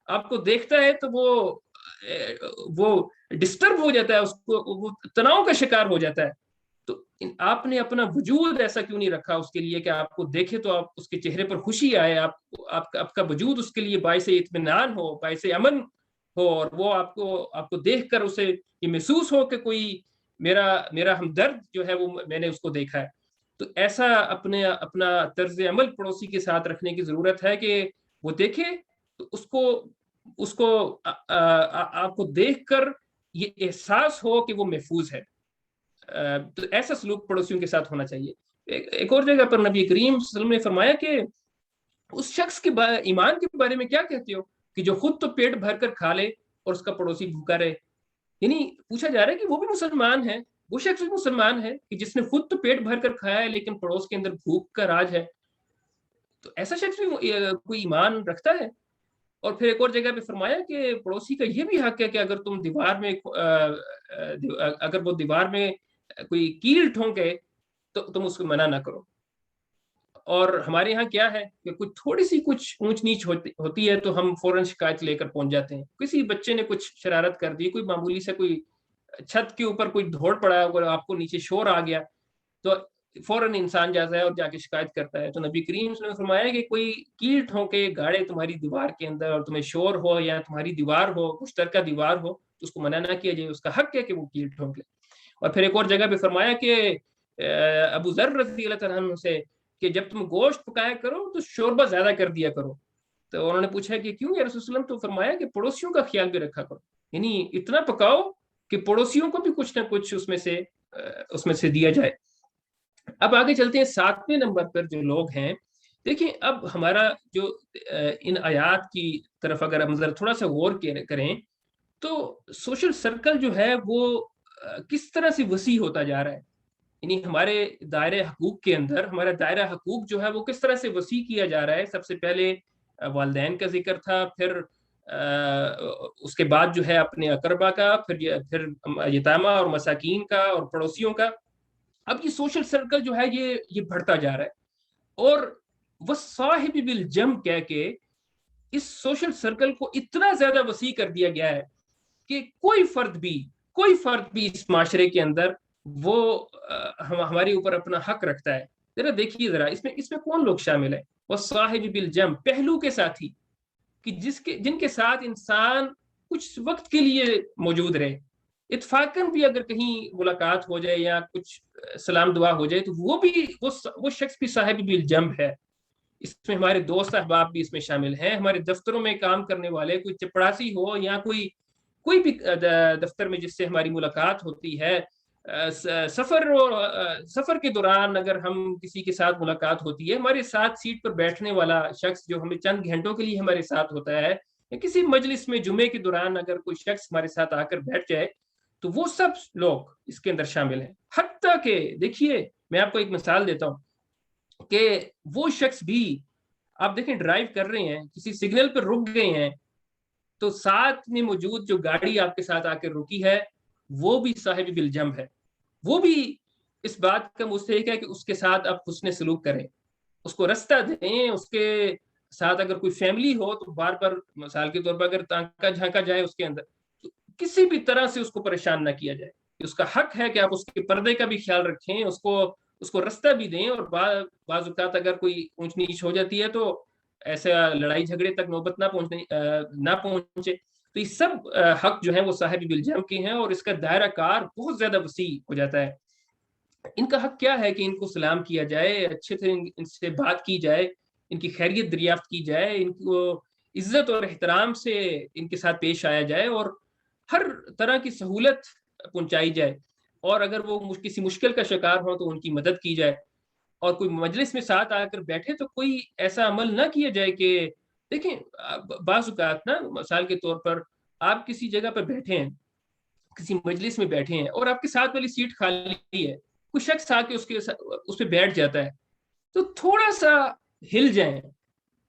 آپ کو دیکھتا ہے تو وہ ڈسٹرب ہو جاتا ہے، اس کو وہ تناؤ کا شکار ہو جاتا ہے. تو آپ نے اپنا وجود ایسا کیوں نہیں رکھا اس کے لیے کہ آپ کو دیکھے تو آپ اس کے چہرے پر خوشی آئے، آپ کا وجود اس کے لیے باعث اطمینان ہو، باعث امن ہو، اور وہ آپ کو دیکھ کر اسے یہ محسوس ہو کہ کوئی میرا ہمدرد جو ہے وہ میں نے اس کو دیکھا ہے. تو ایسا اپنا طرز عمل پڑوسی کے ساتھ رکھنے کی ضرورت ہے کہ وہ دیکھے تو اس کو آپ کو دیکھ کر یہ احساس ہو کہ وہ محفوظ ہے. تو ایسا سلوک پڑوسیوں کے ساتھ ہونا چاہیے. ایک اور جگہ پر نبی کریم صلی اللہ علیہ وسلم نے فرمایا کہ اس شخص کے ایمان کے بارے میں کیا کہتے ہو کہ جو خود تو پیٹ بھر کر کھا لے اور اس کا پڑوسی بھوکا رہے. یعنی پوچھا جا رہا ہے کہ وہ بھی مسلمان ہے، وہ شخص بھی مسلمان ہے کہ جس نے خود تو پیٹ بھر کر کھایا ہے لیکن پڑوس کے اندر بھوک کا راج ہے. تو ایسا شخص بھی کوئی ایمان رکھتا ہے. اور پھر ایک اور جگہ پہ فرمایا کہ پڑوسی کا یہ بھی حق ہے کہ اگر وہ دیوار میں کوئی کیل ٹھونکے تو تم اس کو منع نہ کرو. اور ہمارے یہاں کیا ہے کہ کچھ تھوڑی سی کچھ اونچ نیچ ہوتی ہے تو ہم فوراً شکایت لے کر پہنچ جاتے ہیں. کسی بچے نے کچھ شرارت کر دی، کوئی معمولی سے کوئی چھت کے اوپر کوئی دھوڑ پڑا، اگر آپ کو نیچے شور آ گیا تو فوراً انسان جاتا ہے اور جا کے شکایت کرتا ہے. تو نبی کریم صلی اللہ علیہ وسلم نے فرمایا کہ کوئی کیل ٹھونکے گاڑے تمہاری دیوار کے اندر اور تمہیں شور ہو یا تمہاری دیوار ہو، مشترکہ دیوار ہو، تو اس کو منع نہ کیا جائے، اس کا حق ہے کہ وہ کیل ٹھونک لے. اور پھر ایک اور جگہ پہ فرمایا کہ ابو ذر رضی اللہ تعالیٰ عنہ سے کہ جب تم گوشت پکایا کرو تو شوربہ زیادہ کر دیا کرو. تو انہوں نے پوچھا کہ کیوں یا رسول اللہ؟ تو فرمایا کہ پڑوسیوں کا خیال بھی رکھا کرو، یعنی اتنا پکاؤ کہ پڑوسیوں کو بھی کچھ نہ کچھ اس میں سے دیا جائے. اب آگے چلتے ہیں 7ویں نمبر پر جو لوگ ہیں. دیکھیں اب ہمارا جو ان آیات کی طرف اگر ہم ذرا تھوڑا سا غور کریں تو سوشل سرکل جو ہے وہ کس طرح سے وسیع ہوتا جا رہا ہے. یعنی ہمارے دائرہ حقوق کے اندر ہمارا دائرہ حقوق جو ہے وہ کس طرح سے وسیع کیا جا رہا ہے. سب سے پہلے والدین کا ذکر تھا، پھر اس کے بعد جو ہے اپنے اقربا کا، پھر یتامہ اور مساکین کا اور پڑوسیوں کا. اب یہ سوشل سرکل جو ہے یہ بڑھتا جا رہا ہے، اور وہ صاحب بالجم کہہ کے اس سوشل سرکل کو اتنا زیادہ وسیع کر دیا گیا ہے کہ کوئی فرد بھی اس معاشرے کے اندر وہ ہمارے اوپر اپنا حق رکھتا ہے. ذرا دیکھیے ذرا اس میں کون لوگ شامل ہیں. وہ صاحب بالجم، پہلو کے ساتھی، کہ جن کے ساتھ انسان کچھ وقت کے لیے موجود رہے، اتفاقاً بھی اگر کہیں ملاقات ہو جائے یا کچھ سلام دعا ہو جائے تو وہ شخص بھی صاحب بالجم ہے. اس میں ہمارے دوست احباب بھی اس میں شامل ہیں. ہمارے دفتروں میں کام کرنے والے، کوئی چپڑاسی ہو یا کوئی بھی دفتر میں جس سے ہماری ملاقات ہوتی ہے، سفر کے دوران اگر ہم کسی کے ساتھ ملاقات ہوتی ہے، ہمارے ساتھ سیٹ پر بیٹھنے والا شخص جو ہمیں چند گھنٹوں کے لیے ہمارے ساتھ ہوتا ہے، یا کسی مجلس میں جمعے کے دوران اگر کوئی شخص ہمارے ساتھ آ کر بیٹھ جائے تو وہ سب لوگ اس کے اندر شامل ہیں. حتیٰ کہ دیکھیے میں آپ کو ایک مثال دیتا ہوں کہ وہ شخص بھی آپ دیکھیں ڈرائیو کر رہے ہیں, کسی سگنل پر رک گئے ہیں, تو ساتھ میں موجود جو گاڑی آپ کے ساتھ آ کے رکی ہے وہ بھی صاحب بالجم ہے, وہ بھی اس بات کا مستحق ہے کہ اس کے ساتھ آپ حسن سلوک کریں, اس کو رستہ دیں. اس کے ساتھ اگر کوئی فیملی ہو تو بار بار مثال کے طور پر اگر تانکا جھانکا جائے اس کے اندر, تو کسی بھی طرح سے اس کو پریشان نہ کیا جائے. اس کا حق ہے کہ آپ اس کے پردے کا بھی خیال رکھیں, اس کو رستہ بھی دیں, اور بعض اوقات اگر کوئی اونچ نیچ ہو جاتی ہے تو ایسا لڑائی جھگڑے تک نوبت نہ پہنچے. تو یہ سب حق جو ہیں وہ صاحب بالجم کے ہیں, اور اس کا دائرہ کار بہت زیادہ وسیع ہو جاتا ہے. ان کا حق کیا ہے کہ ان کو سلام کیا جائے, اچھے سے ان سے بات کی جائے, ان کی خیریت دریافت کی جائے, ان کو عزت اور احترام سے ان کے ساتھ پیش آیا جائے, اور ہر طرح کی سہولت پہنچائی جائے. اور اگر وہ کسی مشکل کا شکار ہو تو ان کی مدد کی جائے. اور کوئی مجلس میں ساتھ آ کر بیٹھے تو کوئی ایسا عمل نہ کیا جائے کہ دیکھیں بعض اوقات نا مثال کے طور پر آپ کسی جگہ پر بیٹھے ہیں, کسی مجلس میں بیٹھے ہیں, اور آپ کے ساتھ والی سیٹ خالی ہے, کوئی شخص آ کے اس پہ بیٹھ جاتا ہے, تو تھوڑا سا ہل جائیں,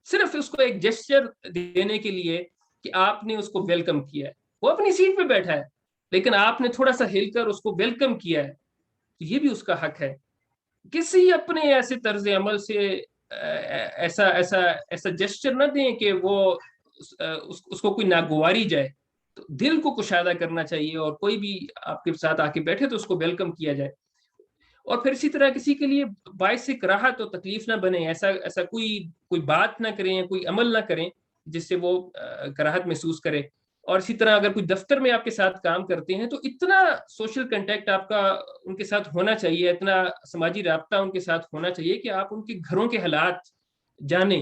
صرف اس کو ایک جسچر دینے کے لیے کہ آپ نے اس کو ویلکم کیا ہے. وہ اپنی سیٹ پہ بیٹھا ہے لیکن آپ نے تھوڑا سا ہل کر اس کو ویلکم کیا ہے, تو یہ بھی اس کا حق ہے. کسی اپنے ایسے طرز عمل سے ایسا ایسا ایسا جسچر نہ دیں کہ وہ اس کو کوئی ناگواری جائے. تو دل کو کشادہ کرنا چاہیے, اور کوئی بھی آپ کے ساتھ آ کے بیٹھے تو اس کو ویلکم کیا جائے. اور پھر اسی طرح کسی کے لیے باعث کراہت اور تکلیف نہ بنے, ایسا کوئی بات نہ کریں, کوئی عمل نہ کریں جس سے وہ کراہت محسوس کرے. اور اسی طرح اگر کوئی دفتر میں آپ کے ساتھ کام کرتے ہیں تو اتنا سوشل کنٹیکٹ آپ کا ان کے ساتھ ہونا چاہیے, اتنا سماجی رابطہ ان کے ساتھ ہونا چاہیے کہ آپ ان کے گھروں کے حالات جانیں,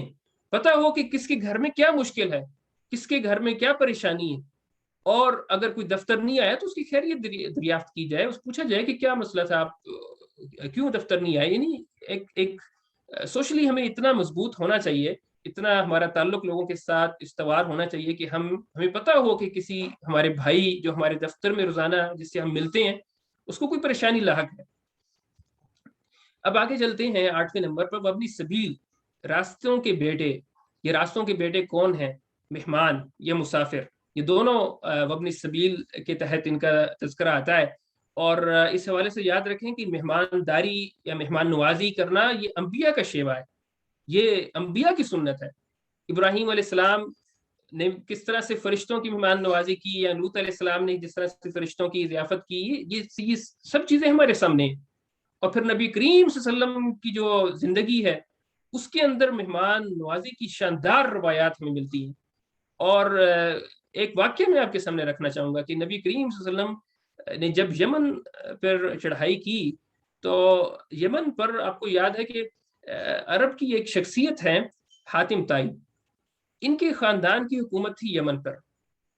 پتہ ہو کہ کس کے گھر میں کیا مشکل ہے, کس کے گھر میں کیا پریشانی ہے. اور اگر کوئی دفتر نہیں آیا تو اس کی خیریت دریافت کی جائے, اس پوچھا جائے کہ کیا مسئلہ تھا, آپ کیوں دفتر نہیں آئے. یعنی ایک سوشلی ہمیں اتنا مضبوط ہونا چاہیے, اتنا ہمارا تعلق لوگوں کے ساتھ استوار ہونا چاہیے کہ ہمیں پتہ ہو کہ کسی ہمارے بھائی جو ہمارے دفتر میں روزانہ جس سے ہم ملتے ہیں اس کو کوئی پریشانی لاحق ہے. اب آگے چلتے ہیں 8ویں نمبر پر, وابنی سبیل, راستوں کے بیٹے. یہ راستوں کے بیٹے کون ہیں؟ مہمان یا مسافر, یہ دونوں وابنی سبیل کے تحت ان کا تذکرہ آتا ہے. اور اس حوالے سے یاد رکھیں کہ مہمانداری یا مہمان نوازی کرنا یہ انبیاء کا شیوا ہے, یہ انبیاء کی سنت ہے. ابراہیم علیہ السلام نے کس طرح سے فرشتوں کی مہمان نوازی کی, یا لوط علیہ السلام نے جس طرح سے فرشتوں کی ضیافت کی, یہ سب چیزیں ہمارے سامنے ہیں. اور پھر نبی کریم صلی اللہ علیہ وسلم کی جو زندگی ہے اس کے اندر مہمان نوازی کی شاندار روایات ہمیں ملتی ہیں. اور ایک واقعہ میں آپ کے سامنے رکھنا چاہوں گا کہ نبی کریم صلی اللہ علیہ وسلم نے جب یمن پر چڑھائی کی تو یمن پر آپ کو یاد ہے کہ عرب کی ایک شخصیت ہے حاتم طائی, ان کے خاندان کی حکومت تھی یمن پر.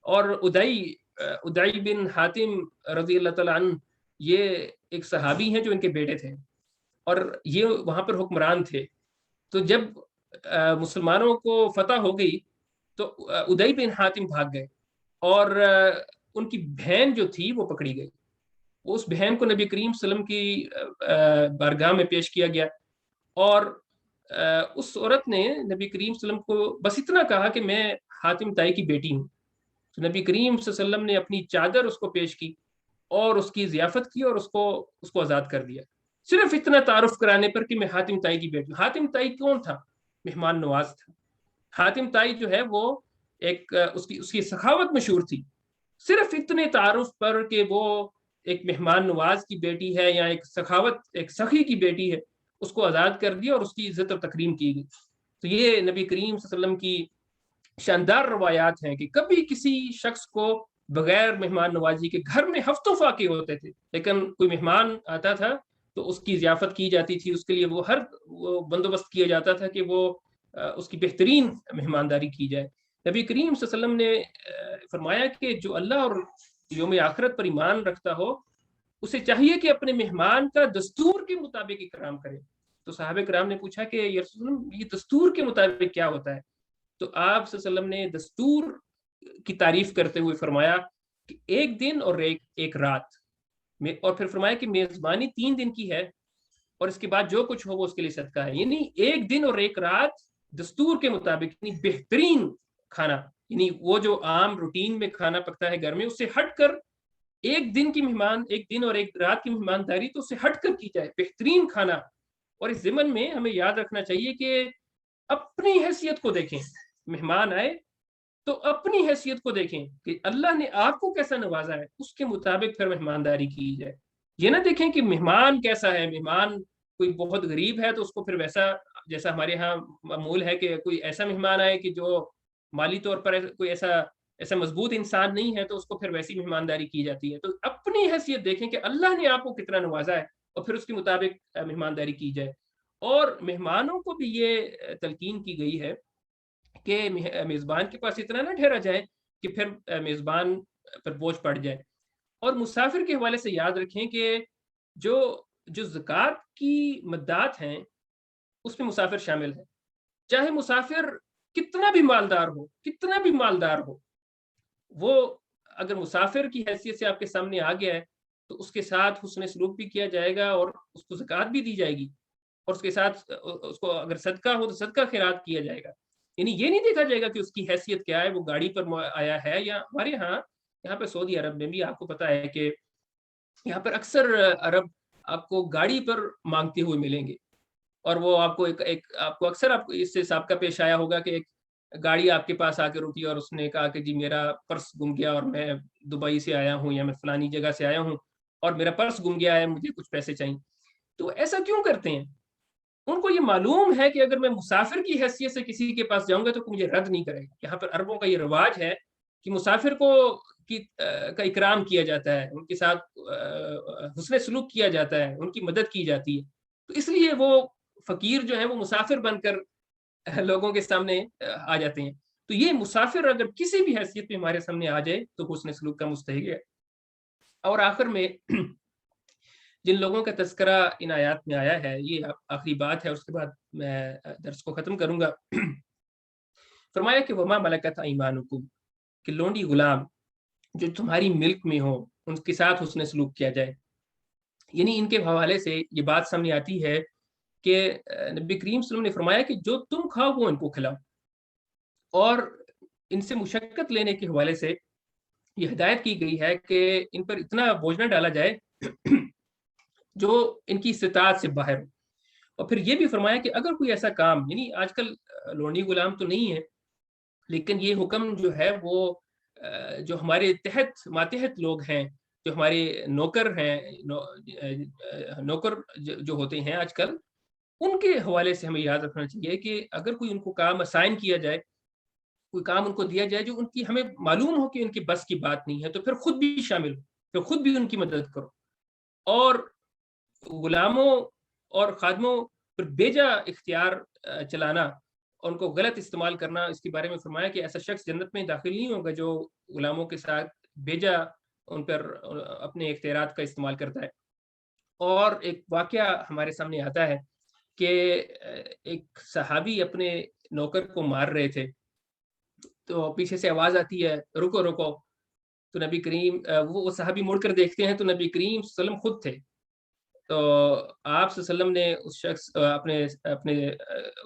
اور ادائی بن حاتم رضی اللہ تعالیٰ عنہ یہ ایک صحابی ہیں جو ان کے بیٹے تھے, اور یہ وہاں پر حکمران تھے. تو جب مسلمانوں کو فتح ہو گئی تو ادائی بن حاتم بھاگ گئے, اور ان کی بہن جو تھی وہ پکڑی گئی. اس بہن کو نبی کریم صلی اللہ علیہ وسلم کی بارگاہ میں پیش کیا گیا, اور اس عورت نے نبی کریم صلی اللہ علیہ وسلم کو بس اتنا کہا کہ میں حاتم طائی کی بیٹی ہوں. تو نبی کریم صلی اللہ علیہ وسلم نے اپنی چادر اس کو پیش کی اور اس کی ضیافت کی, اور اس کو آزاد کر دیا, صرف اتنا تعارف کرانے پر کہ میں حاتم طائی کی بیٹی ہوں. حاتم طائی کون تھا؟ مہمان نواز تھا. حاتم طائی جو ہے وہ ایک اس کی سخاوت مشہور تھی. صرف اتنے تعارف پر کہ وہ ایک مہمان نواز کی بیٹی ہے یا ایک سخی کی بیٹی ہے, اس کو آزاد کر دیا اور اس کی عزت اور تکریم کی گئی. تو یہ نبی کریم صلی اللہ علیہ وسلم کی شاندار روایات ہیں کہ کبھی کسی شخص کو بغیر مہمان نوازی کے, گھر میں ہفتوں فاقے ہوتے تھے لیکن کوئی مہمان آتا تھا تو اس کی ضیافت کی جاتی تھی, اس کے لیے وہ بندوبست کیا جاتا تھا کہ وہ اس کی بہترین مہمانداری کی جائے. نبی کریم صلی اللہ علیہ وسلم نے فرمایا کہ جو اللہ اور یوم آخرت پر ایمان رکھتا ہو اسے چاہیے کہ اپنے مہمان کا دستور کے مطابق اکرام کرے. تو صحابہ کرام نے پوچھا کہ یا رسول اللہ یہ دستور کے مطابق کیا ہوتا ہے؟ تو آپ صلی اللہ علیہ وسلم نے دستور کی تعریف کرتے ہوئے فرمایا کہ ایک دن اور ایک رات میں، اور پھر فرمایا کہ میزبانی 3 دن کی ہے اور اس کے بعد جو کچھ ہو وہ اس کے لیے صدقہ ہے. یعنی ایک دن اور ایک رات دستور کے مطابق، یعنی بہترین کھانا، یعنی وہ جو عام روٹین میں کھانا پکتا ہے گھر میں اس سے ہٹ کر ایک دن اور ایک رات کی مہمانداری تو اس سے ہٹ کر کی جائے، بہترین کھانا. اور اس ضمن میں ہمیں یاد رکھنا چاہیے کہ اپنی حیثیت کو دیکھیں. مہمان آئے تو اپنی حیثیت کو دیکھیں کہ اللہ نے آپ کو کیسا نوازا ہے، اس کے مطابق پھر مہمانداری کی جائے. یہ نہ دیکھیں کہ مہمان کیسا ہے، مہمان کوئی بہت غریب ہے تو اس کو پھر ویسا، جیسا ہمارے ہاں معمول ہے کہ کوئی ایسا مہمان آئے کہ جو مالی طور پر کوئی ایسا مضبوط انسان نہیں ہے تو اس کو پھر ویسی مہمانداری کی جاتی ہے. تو اپنی حیثیت دیکھیں کہ اللہ نے آپ کو کتنا نوازا ہے اور پھر اس کے مطابق مہمانداری کی جائے. اور مہمانوں کو بھی یہ تلقین کی گئی ہے کہ میزبان کے پاس اتنا نہ ٹھہرا جائے کہ پھر میزبان پر بوجھ پڑ جائے. اور مسافر کے حوالے سے یاد رکھیں کہ جو زکوٰۃ کی مدات ہیں اس میں مسافر شامل ہے. چاہے مسافر کتنا بھی مالدار ہو، وہ اگر مسافر کی حیثیت سے آپ کے سامنے آ گیا ہے تو اس کے ساتھ حسن سلوک بھی کیا جائے گا اور اس کو زکوٰۃ بھی دی جائے گی، اور اس کے ساتھ اس کو اگر صدقہ ہو تو صدقہ خیرات کیا جائے گا. یعنی یہ نہیں دیکھا جائے گا کہ اس کی حیثیت کیا ہے، وہ گاڑی پر آیا ہے. یا ہمارے یہاں پہ سعودی عرب میں بھی آپ کو پتا ہے کہ یہاں پر اکثر عرب آپ کو گاڑی پر مانگتے ہوئے ملیں گے، اور وہ آپ کو آپ کو اکثر آپ کو اس سے سابقہ پیش آیا ہوگا کہ ایک گاڑی آپ کے پاس آ کے رکی اور اس نے کہا کہ جی میرا پرس گم گیا اور میں دبئی سے آیا ہوں یا میں فلانی جگہ سے آیا ہوں اور میرا پرس گم گیا ہے، مجھے کچھ پیسے چاہیے. تو ایسا کیوں کرتے ہیں؟ ان کو یہ معلوم ہے کہ اگر میں مسافر کی حیثیت سے کسی کے پاس جاؤں گا تو مجھے رد نہیں کرے گا. یہاں پر عربوں کا یہ رواج ہے کہ مسافر کا اکرام کیا جاتا ہے، ان کے ساتھ حسن سلوک کیا جاتا ہے، ان کی مدد کی جاتی ہے. تو اس لیے وہ فقیر جو ہے وہ مسافر بن کر لوگوں کے سامنے آ جاتے ہیں. تو یہ مسافر اگر کسی بھی حیثیت میں ہمارے سامنے آ جائے تو حسن سلوک کا مستحق ہے. اور آخر میں جن لوگوں کا تذکرہ ان آیات میں آیا ہے، یہ آخری بات ہے، اس کے بعد میں درس کو ختم کروں گا. فرمایا کہ وما ملکت ایمانکم، کہ لونڈی غلام جو تمہاری ملک میں ہو ان کے ساتھ حسن سلوک کیا جائے. یعنی ان کے حوالے سے یہ بات سامنے آتی ہے کہ نبی کریم صلی اللہ علیہ وسلم نے فرمایا کہ جو تم کھاؤ وہ ان کو کھلاؤ. اور ان سے مشقت لینے کے حوالے سے یہ ہدایت کی گئی ہے کہ ان پر اتنا بوجھ نہ ڈالا جائے جو ان کی استطاعت سے باہر ہو. اور پھر یہ بھی فرمایا کہ اگر کوئی ایسا کام، یعنی آج کل لونڈی غلام تو نہیں ہے، لیکن یہ حکم جو ہے وہ جو ہمارے ماتحت لوگ ہیں، جو ہمارے نوکر ہیں، نوکر جو ہوتے ہیں آج کل، ان کے حوالے سے ہمیں یاد رکھنا چاہیے کہ اگر کوئی ان کو کام اسائن کیا جائے، کوئی کام ان کو دیا جائے جو ان کی ہمیں معلوم ہو کہ ان کی بس کی بات نہیں ہے، تو پھر خود بھی شامل ہو، پھر خود بھی ان کی مدد کرو. اور غلاموں اور خادموں پر بیجا اختیار چلانا، ان کو غلط استعمال کرنا، اس کے بارے میں فرمایا کہ ایسا شخص جنت میں داخل نہیں ہوگا جو غلاموں کے ساتھ بیجا ان پر اپنے اختیارات کا استعمال کرتا ہے. اور ایک واقعہ ہمارے سامنے آتا ہے کہ ایک صحابی اپنے نوکر کو مار رہے تھے، تو پیچھے سے آواز آتی ہے رکو رکو. تو نبی کریم وہ صحابی مڑ کر دیکھتے ہیں تو نبی کریم صلی اللہ علیہ وسلم خود تھے. تو آپ صلی اللہ علیہ وسلم نے اس شخص اپنے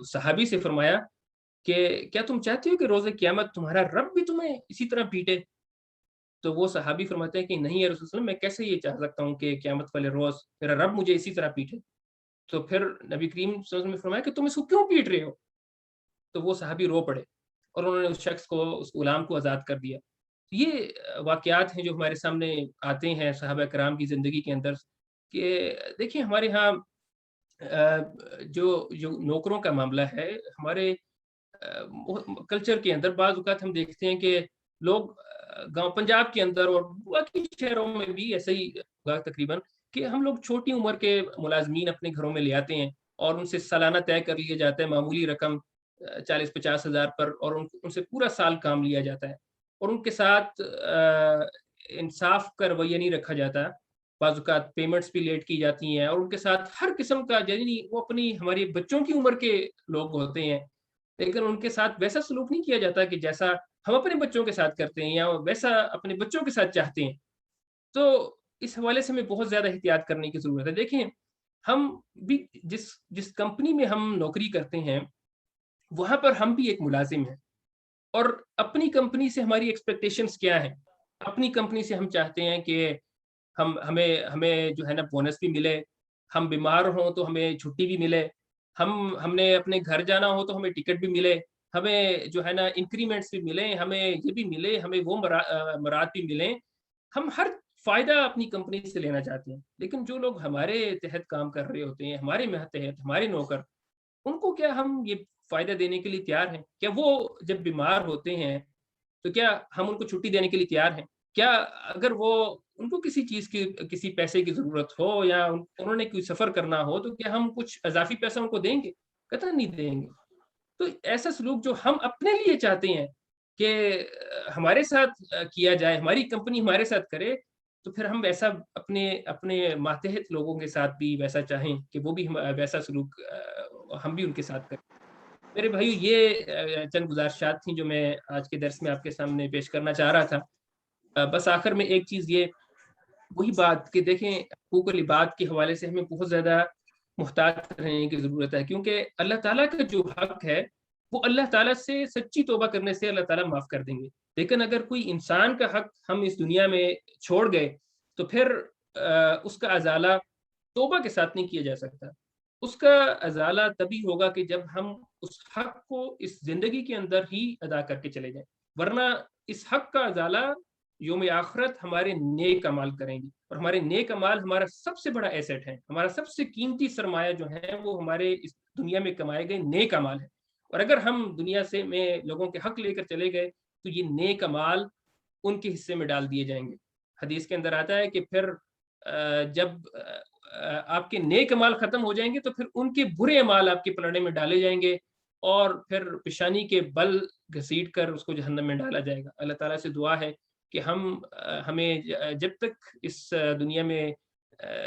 صحابی سے فرمایا کہ کیا تم چاہتے ہو کہ روز قیامت تمہارا رب بھی تمہیں اسی طرح پیٹے؟ تو وہ صحابی فرماتے ہیں کہ نہیں یا رسول اللہ، میں کیسے یہ چاہ سکتا ہوں کہ قیامت والے روز میرا رب مجھے اسی طرح پیٹے. تو پھر نبی کریم صلی اللہ علیہ وسلم نے فرمایا کہ تم اس کو کیوں پیٹ رہے ہو؟ تو وہ صحابی رو پڑے اور انہوں نے اس شخص کو، اس غلام کو آزاد کر دیا. یہ واقعات ہیں جو ہمارے سامنے آتے ہیں صحابہ کرام کی زندگی کے اندر کہ دیکھیں ہمارے ہاں جو نوکروں کا معاملہ ہے، ہمارے کلچر کے اندر بعض اوقات ہم دیکھتے ہیں کہ لوگ گاؤں پنجاب کے اندر اور باقی شہروں میں بھی ایسا ہی ہوگا تقریباً کہ ہم لوگ چھوٹی عمر کے ملازمین اپنے گھروں میں لے آتے ہیں اور ان سے سالانہ طے کر لیا جاتا ہے معمولی رقم 40-50 ہزار پر، اور ان سے پورا سال کام لیا جاتا ہے اور ان کے ساتھ انصاف کا رویہ نہیں رکھا جاتا. بعض اوقات پیمنٹس بھی لیٹ کی جاتی ہیں اور ان کے ساتھ ہر قسم کا، یعنی وہ اپنی ہماری بچوں کی عمر کے لوگ ہوتے ہیں لیکن ان کے ساتھ ویسا سلوک نہیں کیا جاتا کہ جیسا ہم اپنے بچوں کے ساتھ کرتے ہیں یا ویسا اپنے بچوں کے ساتھ چاہتے ہیں. تو اس حوالے سے ہمیں بہت زیادہ احتیاط کرنے کی ضرورت ہے. دیکھیں ہم بھی جس کمپنی میں ہم نوکری کرتے ہیں وہاں پر ہم بھی ایک ملازم ہیں، اور اپنی کمپنی سے ہماری ایکسپیکٹیشنز کیا ہیں. اپنی کمپنی سے ہم چاہتے ہیں کہ ہمیں جو ہے نا بونس بھی ملے، ہم بیمار ہوں تو ہمیں چھٹی بھی ملے، ہم نے اپنے گھر جانا ہو تو ہمیں ٹکٹ بھی ملے، ہمیں جو ہے نا انکریمنٹس بھی ملیں، ہمیں یہ بھی ملے، ہمیں وہ مراد بھی ملیں. ہم ہر فائدہ اپنی کمپنی سے لینا چاہتے ہیں. لیکن جو لوگ ہمارے تحت کام کر رہے ہوتے ہیں، ہمارے تحت ہمارے نوکر، ان کو کیا ہم یہ فائدہ دینے کے لیے تیار ہیں؟ کیا وہ جب بیمار ہوتے ہیں تو کیا ہم ان کو چھٹی دینے کے لیے تیار ہیں؟ کیا اگر وہ ان کو کسی چیز کی کسی پیسے کی ضرورت ہو یا انہوں نے کوئی سفر کرنا ہو تو کیا ہم کچھ اضافی پیسہ ان کو دیں گے؟ قطعا نہیں دیں گے. تو ایسا سلوک جو ہم اپنے لیے چاہتے ہیں کہ ہمارے ساتھ کیا جائے، ہماری کمپنی ہمارے ساتھ کرے، تو پھر ہم ویسا اپنے اپنے ماتحت لوگوں کے ساتھ بھی ویسا چاہیں کہ وہ بھی ویسا سلوک ہم بھی ان کے ساتھ کریں. میرے بھائیو، یہ چند گزارشات تھیں جو میں آج کے درس میں آپ کے سامنے پیش کرنا چاہ رہا تھا. بس آخر میں ایک چیز یہ، وہی بات کہ دیکھیں حقوق العباد کے حوالے سے ہمیں بہت زیادہ محتاط رہنے کی ضرورت ہے، کیونکہ اللہ تعالیٰ کا جو حق ہے وہ اللہ تعالیٰ سے سچی توبہ کرنے سے اللہ تعالیٰ معاف کر دیں گے. لیکن اگر کوئی انسان کا حق ہم اس دنیا میں چھوڑ گئے تو پھر اس کا ازالہ توبہ کے ساتھ نہیں کیا جا سکتا. اس کا ازالہ تبھی ہوگا کہ جب ہم اس حق کو اس زندگی کے اندر ہی ادا کر کے چلے جائیں، ورنہ اس حق کا ازالہ یوم آخرت ہمارے نیک اعمال کریں گی. اور ہمارے نیک اعمال ہمارا سب سے بڑا ایسٹ ہے، ہمارا سب سے قیمتی سرمایہ جو ہے وہ ہمارے اس دنیا میں کمائے گئے نیک اعمال ہیں. اور اگر ہم دنیا سے میں لوگوں کے حق لے کر چلے گئے تو یہ نیک اعمال ان کے حصے میں ڈال دیے جائیں گے. حدیث کے اندر آتا ہے کہ پھر جب آپ کے نیک اعمال ختم ہو جائیں گے تو پھر ان کے برے اعمال آپ کے پلڑے میں ڈالے جائیں گے اور پھر پیشانی کے بل گھسیٹ کر اس کو جہنم میں ڈالا جائے گا. اللہ تعالیٰ سے دعا ہے کہ ہمیں جب تک اس دنیا میں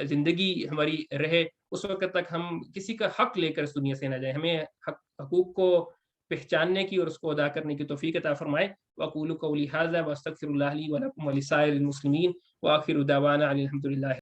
زندگی ہماری رہے اس وقت تک ہم کسی کا حق لے کر اس دنیا سے نہ جائیں. ہمیں حقوق کو پہچاننے کی اور اس کو ادا کرنے کی توفیق عطا فرمائے. وَأَقُولُ قَوْلِي هَٰذَا وَأَسْتَغْفِرُ اللَّهَ لِي وَلَكُمْ وَلِسَائِرِ الْمُسْلِمِينَ وَآخِرُ دَعْوَانَا أَنِ الْحَمْدُ لِلَّهِ